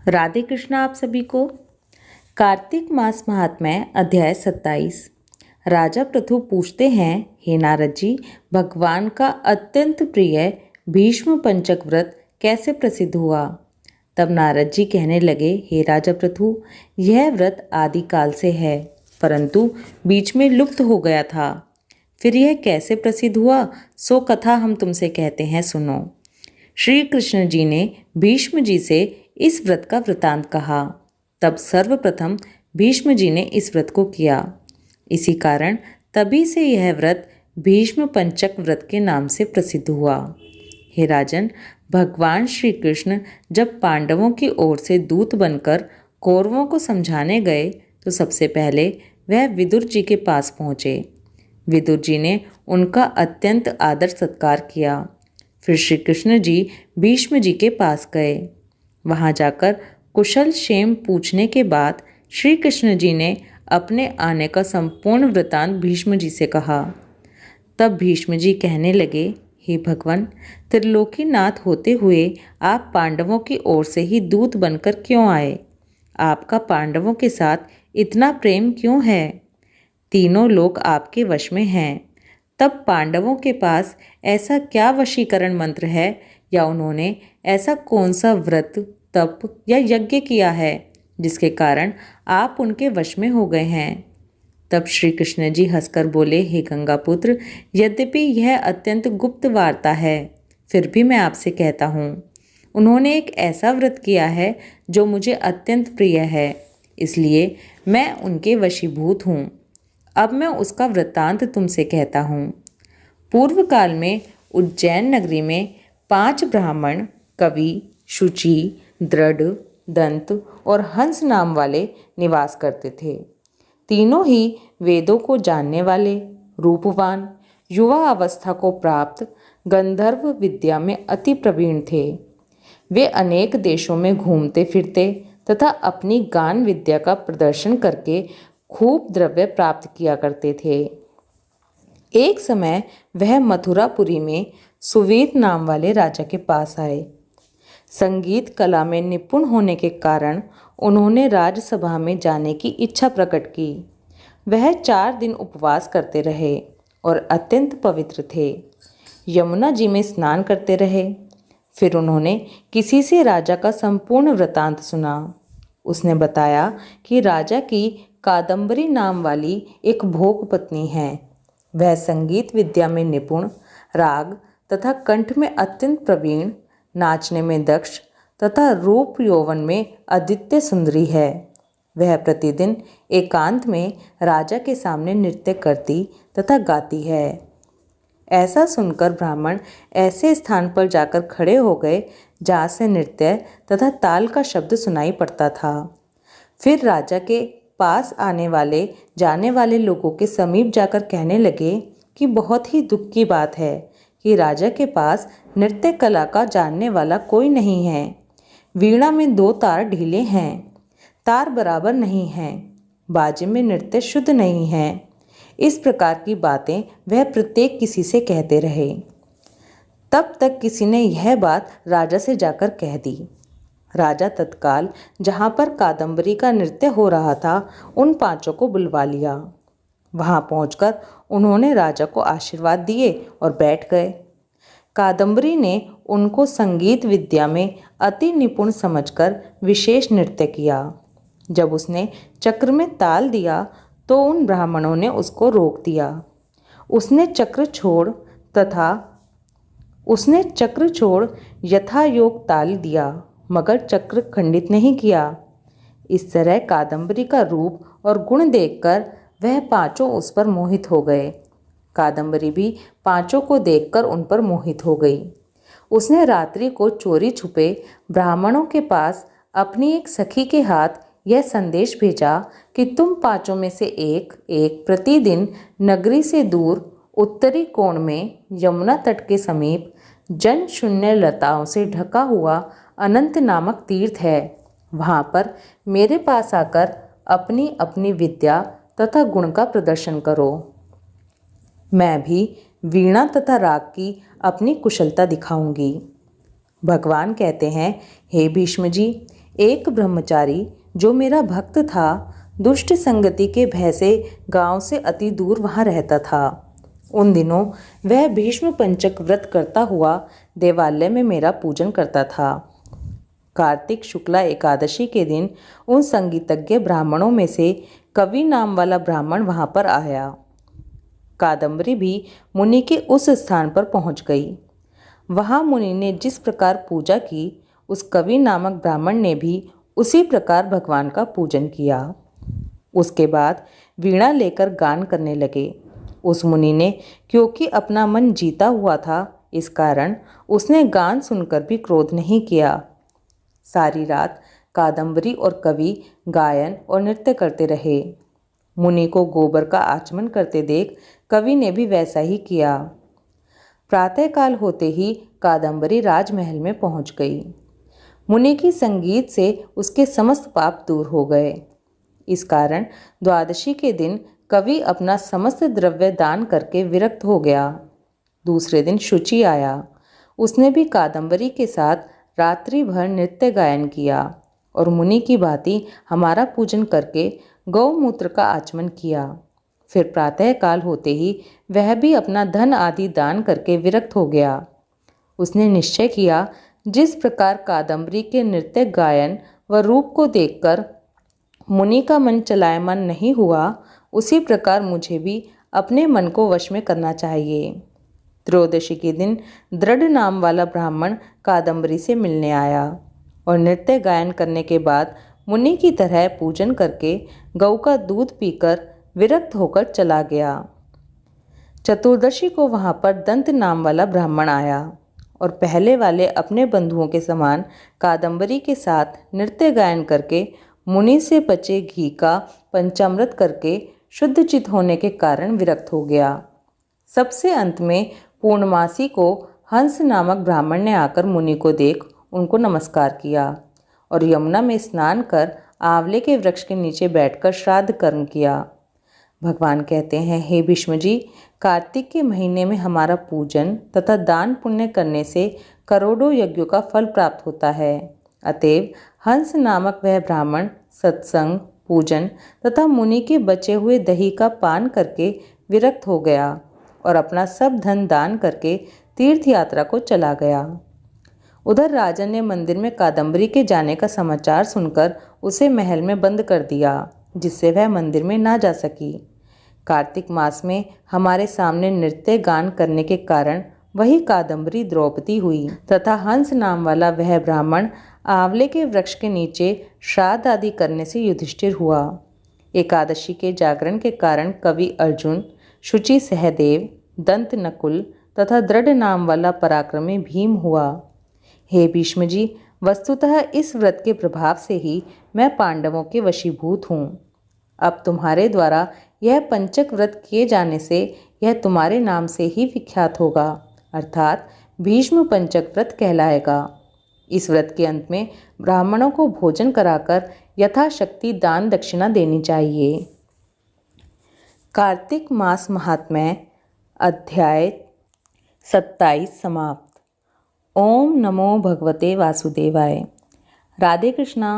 राधे कृष्णा आप सभी को। कार्तिक मास महात्म्य अध्याय 27। राजा पृथु पूछते हैं, हे नारद जी, भगवान का अत्यंत प्रिय भीष्म पंचक व्रत कैसे प्रसिद्ध हुआ? तब नारद जी कहने लगे, हे राजा पृथु, यह व्रत आदिकाल से है, परंतु बीच में लुप्त हो गया था। फिर यह कैसे प्रसिद्ध हुआ, सो कथा हम तुमसे कहते हैं, सुनो। श्री कृष्ण जी ने भीष्म जी से इस व्रत का वृतांत कहा। तब सर्वप्रथम भीष्म जी ने इस व्रत को किया। इसी कारण तभी से यह व्रत भीष्म पंचक व्रत के नाम से प्रसिद्ध हुआ। हे राजन, भगवान श्री कृष्ण जब पांडवों की ओर से दूत बनकर कौरवों को समझाने गए तो सबसे पहले वह विदुर जी के पास पहुँचे। विदुर जी ने उनका अत्यंत आदर सत्कार किया। फिर श्री कृष्ण जी भीष्म जी के पास गए। वहां जाकर कुशल क्षेम पूछने के बाद श्री कृष्ण जी ने अपने आने का संपूर्ण वृतांत भीष्म जी से कहा। तब भीष्म जी कहने लगे, हे भगवान, त्रिलोकीनाथ होते हुए आप पांडवों की ओर से ही दूत बनकर क्यों आए? आपका पांडवों के साथ इतना प्रेम क्यों है? तीनों लोग आपके वश में हैं। तब पांडवों के पास ऐसा क्या वशीकरण मंत्र है, या उन्होंने ऐसा कौन सा व्रत, तप या यज्ञ किया है जिसके कारण आप उनके वश में हो गए हैं? तब श्री कृष्ण जी हंसकर बोले, हे गंगापुत्र, यद्यपि यह अत्यंत गुप्त वार्ता है, फिर भी मैं आपसे कहता हूँ। उन्होंने एक ऐसा व्रत किया है जो मुझे अत्यंत प्रिय है, इसलिए मैं उनके वशीभूत हूँ। अब मैं उसका वृत्तांत तुमसे कहता हूँ। पूर्व काल में उज्जैन नगरी में 5 ब्राह्मण, कवि, शुचि, दृढ़, दंत और हंस नाम वाले निवास करते थे। तीनों ही वेदों को जानने वाले, रूपवान, युवा अवस्था को प्राप्त, गंधर्व विद्या में अति प्रवीण थे। वे अनेक देशों में घूमते फिरते तथा अपनी गान विद्या का प्रदर्शन करके खूब द्रव्य प्राप्त किया करते थे। एक समय वह मथुरापुरी में सुवेद नाम वाले राजा के पास आए। संगीत कला में निपुण होने के कारण उन्होंने राजसभा में जाने की इच्छा प्रकट की। वह 4 दिन उपवास करते रहे और अत्यंत पवित्र थे। यमुना जी में स्नान करते रहे। फिर उन्होंने किसी से राजा का संपूर्ण वृतांत सुना। उसने बताया कि राजा की कादम्बरी नाम वाली एक भोग पत्नी है। वह संगीत विद्या में निपुण, राग तथा कंठ में अत्यंत प्रवीण, नाचने में दक्ष तथा रूप यौवन में अद्वितीय सुंदरी है। वह प्रतिदिन एकांत में राजा के सामने नृत्य करती तथा गाती है। ऐसा सुनकर ब्राह्मण ऐसे स्थान पर जाकर खड़े हो गए जहाँ से नृत्य तथा ताल का शब्द सुनाई पड़ता था। फिर राजा के पास आने वाले जाने वाले लोगों के समीप जाकर कहने लगे कि बहुत ही दुख की बात है कि राजा के पास नृत्य कला का जानने वाला कोई नहीं है। वीणा में 2 तार ढीले हैं, तार बराबर नहीं हैं, बाजे में नृत्य शुद्ध नहीं है। इस प्रकार की बातें वह प्रत्येक किसी से कहते रहे। तब तक किसी ने यह बात राजा से जाकर कह दी। राजा तत्काल जहाँ पर कादम्बरी का नृत्य हो रहा था उन 5 को बुलवा लिया। वहाँ पहुंचकर उन्होंने राजा को आशीर्वाद दिए और बैठ गए। कादम्बरी ने उनको संगीत विद्या में अति निपुण समझकर विशेष नृत्य किया। जब उसने चक्र में ताल दिया तो उन ब्राह्मणों ने उसको रोक दिया। उसने चक्र छोड़ यथा योग ताल दिया, मगर चक्र खंडित नहीं किया। इस तरह कादम्बरी का रूप और गुण देखकर वह 5 उस पर मोहित हो गए। कादम्बरी भी 5 को देखकर उन पर मोहित हो गई। उसने रात्रि को चोरी छुपे ब्राह्मणों के पास अपनी एक सखी के हाथ यह संदेश भेजा कि तुम 5 में से एक प्रतिदिन नगरी से दूर उत्तरी कोण में यमुना तट के समीप जन शून्य लताओं से ढका हुआ अनंत नामक तीर्थ है। वहाँ पर मेरे पास आकर अपनी अपनी विद्या तथा गुण का प्रदर्शन करो। मैं भी वीणा तथा राग की अपनी कुशलता दिखाऊंगी। भगवान कहते हैं, हे भीष्म जी, एक ब्रह्मचारी जो मेरा भक्त था, दुष्ट संगति के भय से गांव से अति दूर वहां रहता था। उन दिनों वह भीष्म पंचक व्रत करता हुआ देवालय में मेरा पूजन करता था। कार्तिक शुक्ला एकादशी के दिन उन संगीतज्ञ ब्राह्मणों में से कवि नाम वाला ब्राह्मण वहां पर आया। कादम्बरी भी मुनि के उस स्थान पर पहुंच गई। वहां मुनि ने जिस प्रकार पूजा की, उस कवि नामक ब्राह्मण ने भी उसी प्रकार भगवान का पूजन किया। उसके बाद वीणा लेकर गान करने लगे। उस मुनि ने क्योंकि अपना मन जीता हुआ था, इस कारण उसने गान सुनकर भी क्रोध नहीं किया। सारी रात कादम्बरी और कवि गायन और नृत्य करते रहे। मुनि को गोबर का आचमन करते देख कवि ने भी वैसा ही किया। प्रातःकाल होते ही कादम्बरी राजमहल में पहुंच गई। मुनि की संगीत से उसके समस्त पाप दूर हो गए। इस कारण द्वादशी के दिन कवि अपना समस्त द्रव्य दान करके विरक्त हो गया। दूसरे दिन शुचि आया। उसने भी कादम्बरी के साथ रात्रि भर नृत्य गायन किया और मुनि की भांति हमारा पूजन करके गौमूत्र का आचमन किया। फिर प्रातःकाल होते ही वह भी अपना धन आदि दान करके विरक्त हो गया। उसने निश्चय किया, जिस प्रकार कादम्बरी के नृत्य गायन व रूप को देखकर मुनि का मन चलायमान नहीं हुआ, उसी प्रकार मुझे भी अपने मन को वश में करना चाहिए। त्रयोदशी के दिन दृढ़ नाम वाला ब्राह्मण कादम्बरी से मिलने आया और नृत्य गायन करने के बाद मुनि की तरह पूजन करके गऊ का दूध पीकर विरक्त होकर चला गया। चतुर्दशी को वहां पर दंत नाम वाला ब्राह्मण आया और पहले वाले अपने बंधुओं के समान कादम्बरी के साथ नृत्य गायन करके मुनि से बचे घी का पंचामृत करके शुद्ध चित होने के कारण विरक्त हो गया। सबसे अंत में पूर्णमासी को हंस नामक ब्राह्मण ने आकर मुनि को देख उनको नमस्कार किया और यमुना में स्नान कर आंवले के वृक्ष के नीचे बैठकर श्राद्ध कर्म किया। भगवान कहते हैं, हे भीष्म जी, कार्तिक के महीने में हमारा पूजन तथा दान पुण्य करने से करोड़ों यज्ञों का फल प्राप्त होता है। अतएव हंस नामक वह ब्राह्मण सत्संग, पूजन तथा मुनि के बचे हुए दही का पान करके विरक्त हो गया और अपना सब धन दान करके तीर्थ यात्रा को चला गया। उधर राजा ने मंदिर में कादम्बरी के जाने का समाचार सुनकर उसे महल में बंद कर दिया, जिससे वह मंदिर में ना जा सकी। कार्तिक मास में हमारे सामने नृत्य गान करने के कारण वही कादम्बरी द्रौपदी हुई तथा हंस नाम वाला वह ब्राह्मण आंवले के वृक्ष के नीचे श्राद्ध आदि करने से युधिष्ठिर हुआ। एकादशी के जागरण के कारण कवि अर्जुन, शुचि सहदेव, दंत नकुल तथा दृढ़ नाम वाला पराक्रमी भीम हुआ। हे भीष्म जी, वस्तुतः इस व्रत के प्रभाव से ही मैं पांडवों के वशीभूत हूँ। अब तुम्हारे द्वारा यह पंचक व्रत किए जाने से यह तुम्हारे नाम से ही विख्यात होगा, अर्थात भीष्म पंचक व्रत कहलाएगा। इस व्रत के अंत में ब्राह्मणों को भोजन कराकर यथाशक्ति दान दक्षिणा देनी चाहिए। कार्तिक मास महात्म्य अध्याय 27 समाप्त। ओम नमो भगवते वासुदेवाय। राधे कृष्णा।